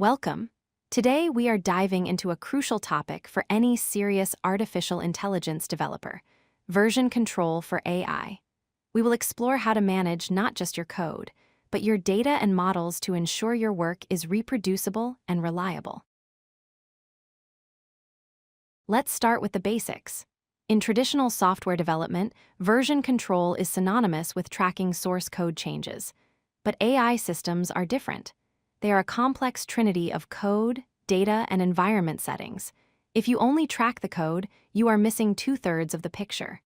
Welcome. Today we are diving into a crucial topic for any serious artificial intelligence developer: version control for AI. We will explore how to manage not just your code, but your data and models to ensure your work is reproducible and reliable. Let's start with the basics. In traditional software development, version control is synonymous with tracking source code changes. But AI systems are different. They are a complex trinity of code, data, and environment settings. If you only track the code, you are missing 2/3 of the picture.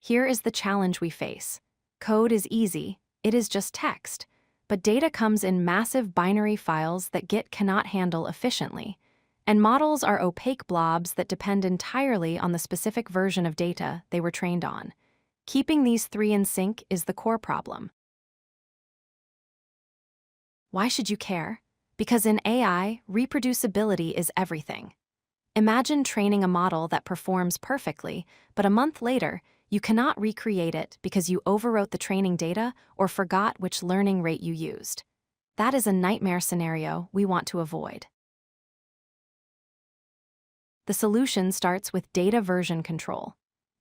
Here is the challenge we face. Code is easy, it is just text. But data comes in massive binary files that Git cannot handle efficiently. And models are opaque blobs that depend entirely on the specific version of data they were trained on. Keeping these three in sync is the core problem. Why should you care? Because in AI, reproducibility is everything. Imagine training a model that performs perfectly, but a month later, you cannot recreate it because you overwrote the training data or forgot which learning rate you used. That is a nightmare scenario we want to avoid. The solution starts with data version control.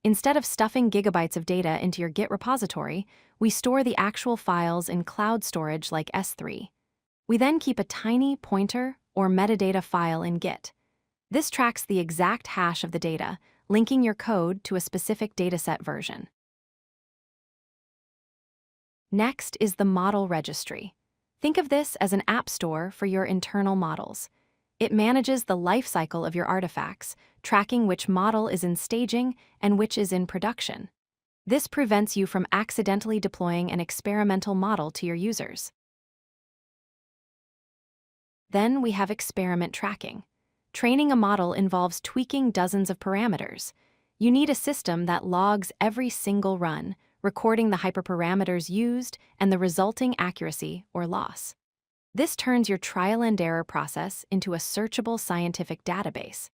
Instead of stuffing gigabytes of data into your Git repository, we store the actual files in cloud storage like S3. We then keep a tiny pointer or metadata file in Git. This tracks the exact hash of the data, linking your code to a specific dataset version. Next is the Model Registry. Think of this as an app store for your internal models. It manages the lifecycle of your artifacts, tracking which model is in staging and which is in production. This prevents you from accidentally deploying an experimental model to your users. Then we have experiment tracking. Training a model involves tweaking dozens of parameters. You need a system that logs every single run, recording the hyperparameters used and the resulting accuracy or loss. This turns your trial and error process into a searchable scientific database.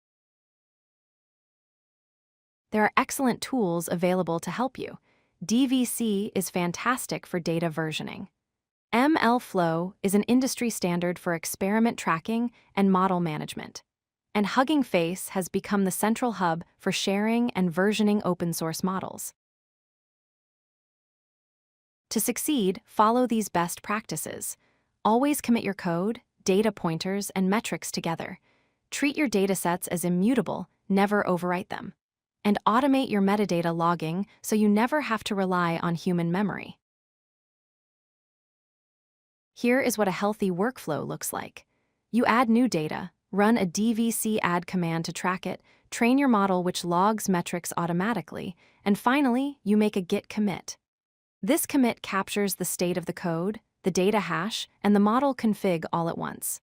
There are excellent tools available to help you. DVC is fantastic for data versioning. MLflow is an industry standard for experiment tracking and model management. And Hugging Face has become the central hub for sharing and versioning open-source models. To succeed, follow these best practices. Always commit your code, data pointers, and metrics together. Treat your datasets as immutable, never overwrite them. And automate your metadata logging so you never have to rely on human memory. Here is what a healthy workflow looks like. You add new data, run a DVC add command to track it, train your model which logs metrics automatically, and finally, you make a Git commit. This commit captures the state of the code, the data hash, and the model config all at once.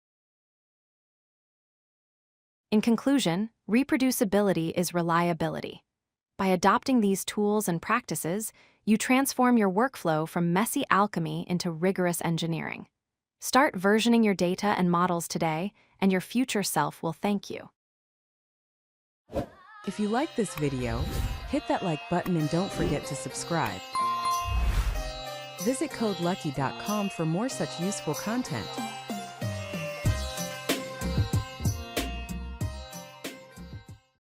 In conclusion, reproducibility is reliability. By adopting these tools and practices, you transform your workflow from messy alchemy into rigorous engineering. Start versioning your data and models today, and your future self will thank you. If you like this video, hit that like button and don't forget to subscribe. Visit codelucky.com for more such useful content.